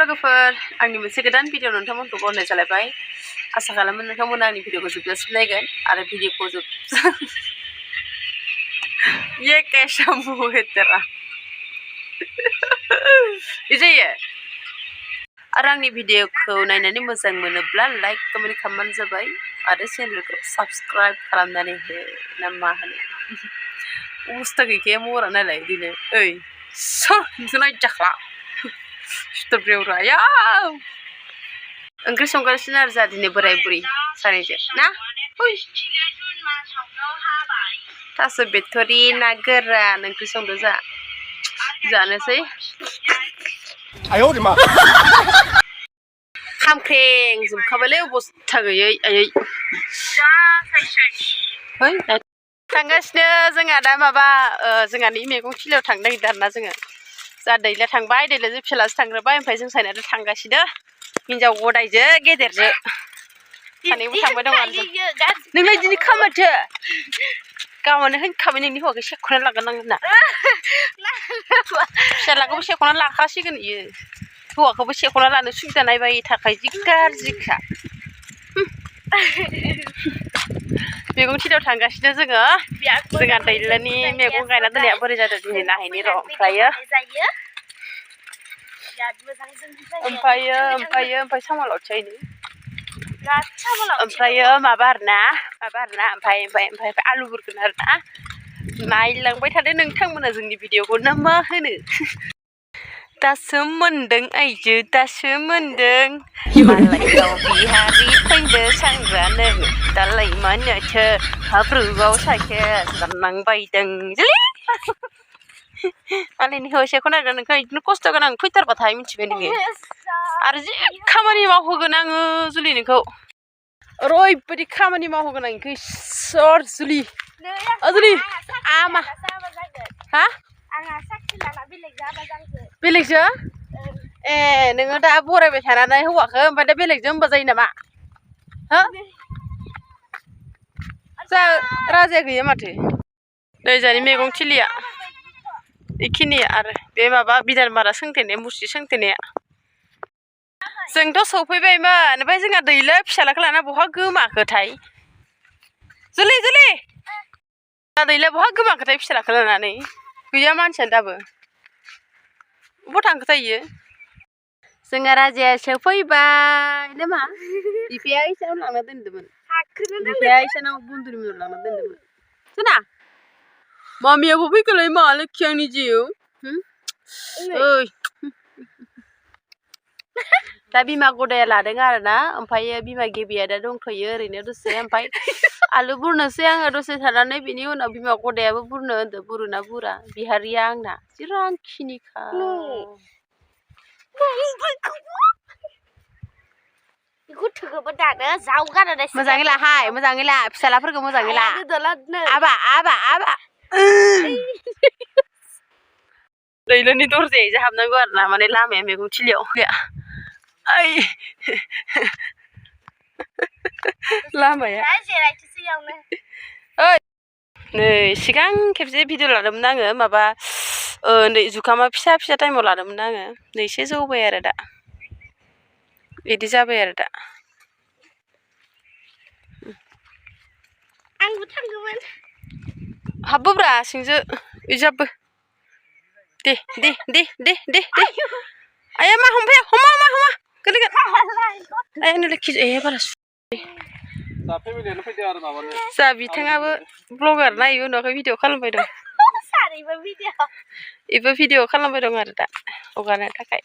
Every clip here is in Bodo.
लोगोफोर आंनि मोनसे गोदान भिडिअ नोंथांमोनखौ बरनाय जालायबाय आसा खालामो नोंथांमोना आंनि भिडिअखौ जोबजासिम नायगोन आरो भिडिअखौ ये कैसा मुंह है तेरा जायो आरो आंनि भिडिअखौ नायनानै मोजां मोनोब्ला लाइक कमेन्ट खालामबानो जाबाय आरो चेनेलखौ साबस्क्राइब खालामनानै हो ना मा होनो अबस्था गैखाया महरा नालाय बिदिनो ओइ सोर नोंसोर नायजाख्ला स्ट'ब्रेवराया ओंख्रि संगासिनो आरो जा दिनै बोराय बुरि सानैजों ना थास' बिथ'रि ना गोरान ओंख्रि संदो जानोसै खामख्रें जोबखाबायलै अबस्था गैयै आयै थांगासिनो जोंहा दा माबा जोंहानि मैगं थिलियाव थांनो नागिरदों आरोना जोङो जा दैला थांबाय दैलाजों फिसालासो थांग्रोबाय ओमफ्राय जों साइनाथ' थांगासिनो हिनजाव गदायजो गेदेरजो सानैबो थांबाय दं आरो नोंलाय दिनै खामाथो गावनो होनखाबाय नोंनि हौवाखौ सेख'ना लागोन आंना फिसालाखौबो सेख'ना लाखासिगोन इयो हौवाखौबो सेख'ना लानो सुबिदा नायबाय थाखाय जि गाज्रिखा मैगं थिलियाव थांगासिनो जोंहा दैलानि मैगं गायना दोननाया बोरै जादों दिनै नायहैनि र' ओमफ्राय सामलावथिया ओमफ्रायो माबा आरोना ओमफ्राय आलु बुरगोन आरोना नायलांबाय थादो नोंथांमोना जोंनि भिडिअखौ ना मा होनो दासो मोनदों आइजो दासो मोनदों मालायनाव बिहारि फैदो सांग्रानो दालाय मानोथो हाब्रुआव साइखे गारनांबायदों मालायनि हौवासेखौ नागिरना नोंखौ बिदिनो खस्थ' गोनां फैथारबाथाय मिथिबाय नोङो आरो जि खामानि मावहोगोन आङो जुलि नोंखौ ओरैबायदि खामानि मावहोगोन आं नोंखौ इसोर जुलि आमा हा बेलेगजों ए नोङो दा बरायबाय थानानै हौवाखौ ओमफ्राय दा बेलेगजों होनबा जायो नामा हो जा राजाया गैया माथो नै जोंहानि मैगं थिलिया बेखिनिया आरो बे माबा बिदान मारा सोंथेनाया मुस्रि सोंथेनाया जोंथ' सफैबायमोन ओमफ्राय जोंहा दैलो फिसालाखौ लाना बहा गोमाखोथाय जुलि दैलो बहा गोमाखोथाय फिसालाखौ लानानै गैया मानसियानो दाबो बहा थांखोथाय इयो जोंहा राजाया सफैबाय नामा बिफाया इसानाव लांना दोनदोंमोन बिफाया इसानाव बन्दुरि मोनाव लांना दोनदोंमोन खोना मामियाबो फैखोलाय मा लोखि आंनि जिउ ओइ दा बिमा गदाया लादों आरोना ओमफ्राय बिमा गेबिया दा दंथ'यो ओरैनो दसे ओमफ्राय आलु बुरनोसै आङो दसे थानानै बिनि उनाव बिमा गदायाबो बुरनो होनदो बुरोना बुरा बिहारिया आंना जिरांखिनिखा मोजाङै लाहाय मोजाङै ला फिसालाफोरखौ मोजाङै ला आबा दैलोनि दरजायै हाबनांगौ आरो ना माने लामाया मैगं थिलियाव ओइ लामाया ओइ नै सिगां खेबसे भिडिअ लादोंमोन आङो माबा नै जुखामा फिसा फिसा टाइमाव लादोंमोन आङो नै एसे जौबाय आरो दा बिदि जाबाय आरो दा आंबो थांगौमोन हाबबोब्रा सिंजो इजाबबो दे आया मा हमफाया हमा गोलैगोन आया नै लोखि बारा जा बिथाङाबो ब्लगार नायो उनावहाय भिडिअ खालामबाय दं इबो भिडिअ खालामबाय दं आरो दा हगारनो थाखाय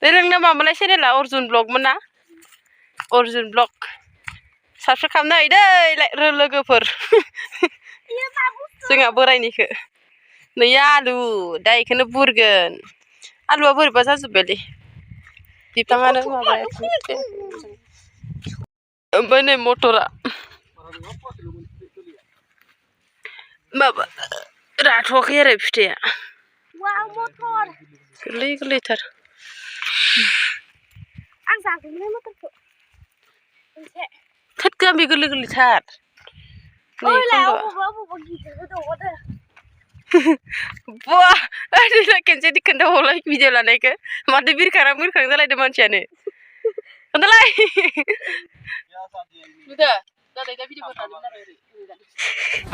नोंना माबालाय चेनेला अर्जुन ब्लगमोन ना अर्जुन ब्लग साबस्क्राइब खालामनो हायो दै लोगोफोर जोंहा बोरायनिखौ नै आलु दा बेखौनो बुरगोन आलुआ बोरैबा जाजोब्बायलै बिफाङानो माबायाखै ओमफ्राय नै मटरा माबा राथ'वाखै आरो फिथाइया गोरलैथार थोद गामि गोरलैथार Wah, ada kencan dikendal oleh video lain ke, mati birkarang jalan di mana ni? Kendalai. Sudah, dah video bertanya.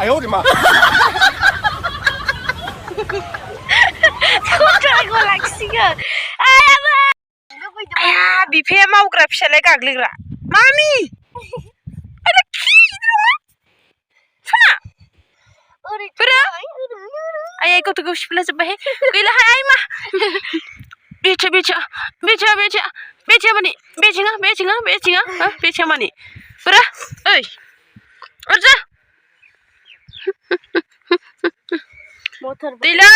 Ayo di mana? Sudah aku laksikan. Ayah. Ayah, bife mau grab selai kagligra. Mami. Ada kiri. Fana. Bera. Ayah ikut tuh sebelah sebelah. Gila ayah mah. Beca mani. Beca mani. Bera. Oi. Aja. Motor. Tila.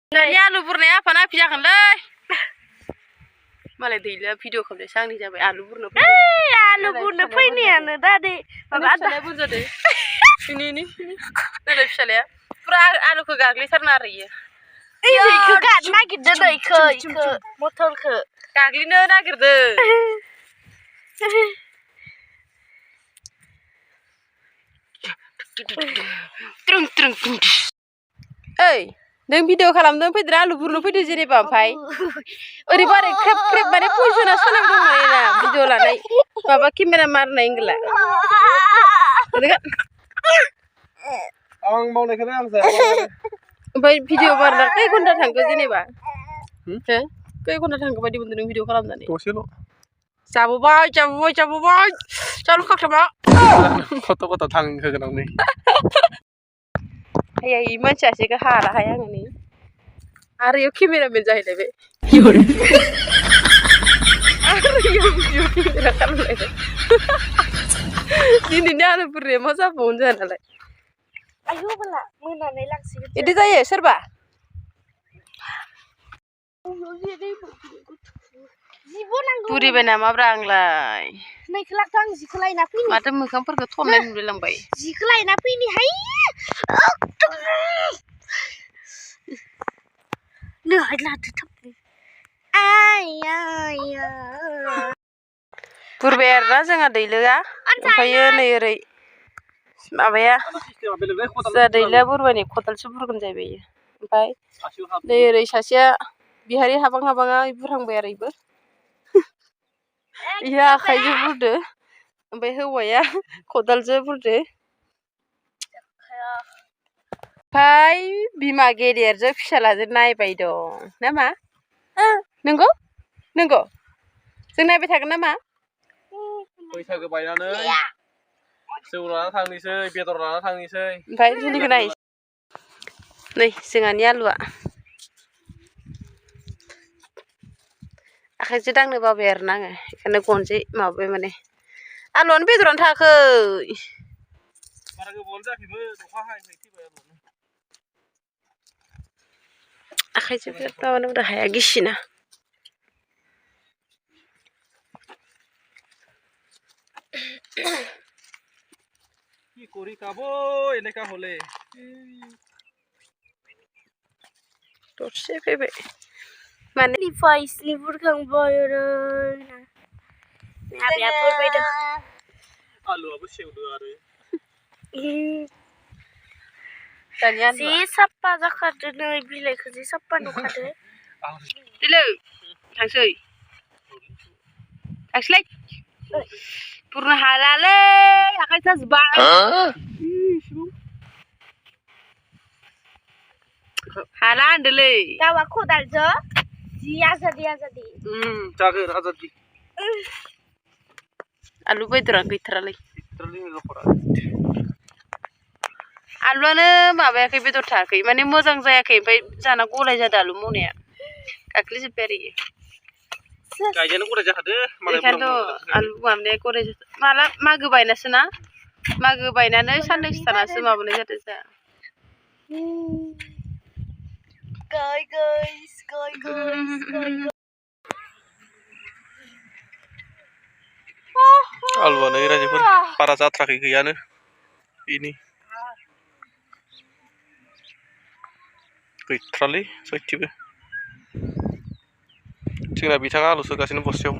Ya lu burnaya apa nak pijak leh? Malah tila video kau dah sang ni jabai alu burna. Alu burna pun ni anu tadi. Ada burna deh. Ini. Ada pishale. Pura alu ke gagli sarna raya. Iya, kegat nak kita dah ke motor ke. Gagli no nak kita. Trung. Hey. Neng video kalamdों फैदरा आलु बुरनो फैदो जेनेबा ओमफाय ओरैबारै ख्रेब माने पजिसना सोलायदों माने भिडिअ लानाय माबा केमेरा मारनाय इंगला आं मावनायखौनो आं जाया ओमफाय भिडिअ मारना खै घन्टा थांखो जेनेबा हो खै घन्टा थांखो बायदि मोनदों नों भिडिअ खालामनानै दसेल' जाबोबाय जालु खाख्राबा खत' थांहोगोन आं नै Ayah iman cahaya ke hara ayah ni. Aryo kamera menjahit lebe. Aryo kamera kan lebe. Ini ni ada pernah masa pun jangan lagi. Ayo bela, mana ni langsung. Ini saya serba. Puri benama beranglai. Naik kelak tang zikelai napi ni. Mata muka perketuan lain bilang baik. Zikelai napi ni hai. Nah, ada tetap. Ayah. Purberna jangan dailega. Ompayo neirai. Mabaya. Zadailah burbani kotal subur kan jai bayi. Ompai. Neirai sasia bihari habang-habanga iburang bayar ibu. Iya, kayu burde. Ompai hewaya kotal burde. Pai bima gedir je फिसालाजों नायबाय दं नामा नंगौ जों नायबाय थागोन नामा बैसागो बायनानै जौ लाना थांनोसै बेदर लाना थांनोसै ओमफ्राय जोंनिखौ नाय नै जोंहानि आलुआ आखाइजों दांनो बाबाय आरोना आङो बेखायनो गनजों माबाबाय माने आलुआनो बेदरानो थायाखै बारा गोबावानो जायाखैमोन अखा हायैखाय थैबाय आलुआनो आखाइजों माबानो हाया गिसिना কি করি খাবো এনেকা হলে दरसे फैबाय माने Levi's libur kang boyor. Apa berbeda? आलुआबो सेवदो आरो दानिया Si sapa जाखादो नै बिलाइखौ जि सापा नुखादो दिलै थांसैलाय बुरनो हालालै आखाइ साजोब्बाय हाला होनदोलै गावा खदालजों जि आजादि जागोन आजादि आलु बेदरानो गैथारालै आलुआनो माबायाखै बेदर थायाखै माने मोजां जायाखै ओमफ्राय जाना गलाय जादों आलु मावनाया गाग्लिजोब्बाय आरो इयो गायजानो गदाय जाखादो बेखायनोथ' आलु माबानाया गदाय जादों माला मागो बायनासो ना मागो बायनानै साननैसो थानासो माबानाय जादों जोंहा guys आलुआनो रायजोफोर बारा जाथ्राखै गैयानो बेनि गैथ्रालै सयथिबो जोंना बिथाङा आलु सोगासिनो बस्तायाव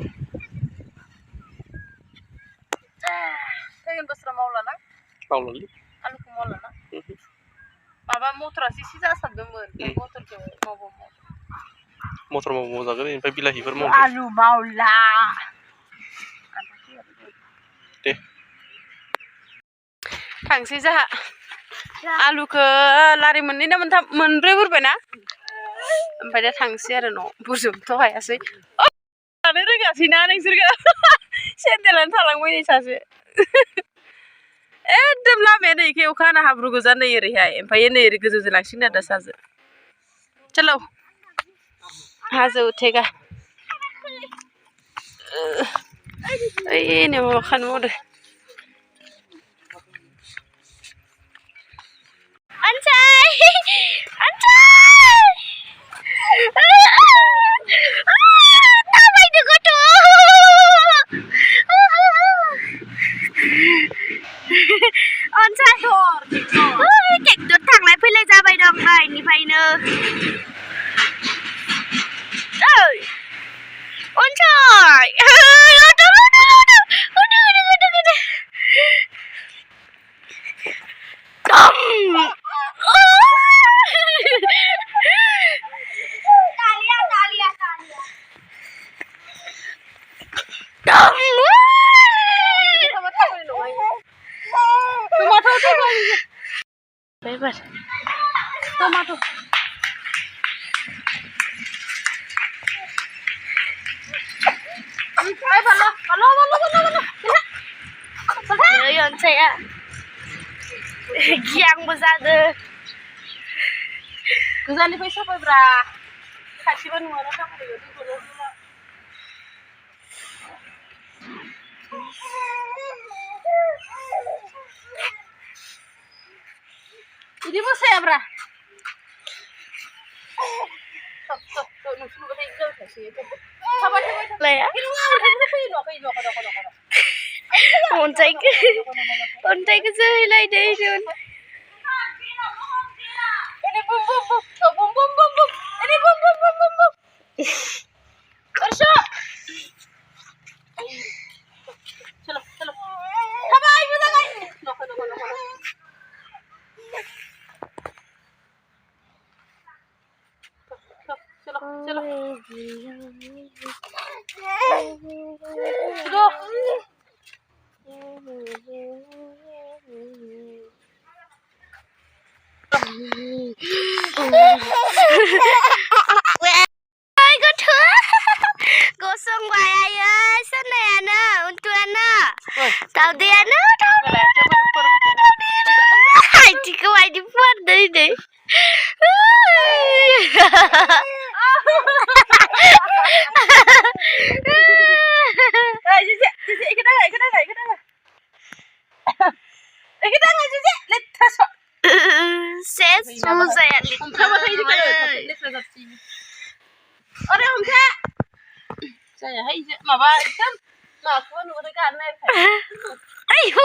फैगोन बोसोराव मावलालै आलुखौ मावला माबा मटरासो एसे जासाबदोंमोन मटरखौ मटर मावजागोन ओमफ्राय बिलाहिफोर मावदो आलु मावला दे थांसै जाहा आलुखौ लारि मोननै ना मोनथाम मोनब्रै बुरबायना ओमफ्राय दा थांसै आरो न' बुरजोबथ' हायासै जानो रोङासैना नोंसोरखौ सेन्देलानो थालांबाय नै सासे एकदम लामाया नै एखे अखा हाना हाब्रु गोजा नै ओरैहाय ओमफ्राय नै ओरै गोजौजों लांसिगोन आरो दा साजो चलो हाजो उठेगा ओइ नै माबा खानो मावदो ट्रेक्टर थांलाय फैलाय जाबाय दं बायनिफ्रायनो tomato ay balo yon saya giang bezade गोजाननिफ्राय साफायब्रा खाथिबो नुवाना साफायो बिदि मोसायाब्रा अन्थाइखौ जोहैलायदों जों gosong bayaya sanayana untuana taudiana ai tiga wajib buat deh saya hai माबा एकदम माखौ नुदों गारनाय ayo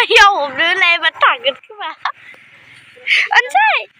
ya hôm nay lại bắt thằng cái mà anh sai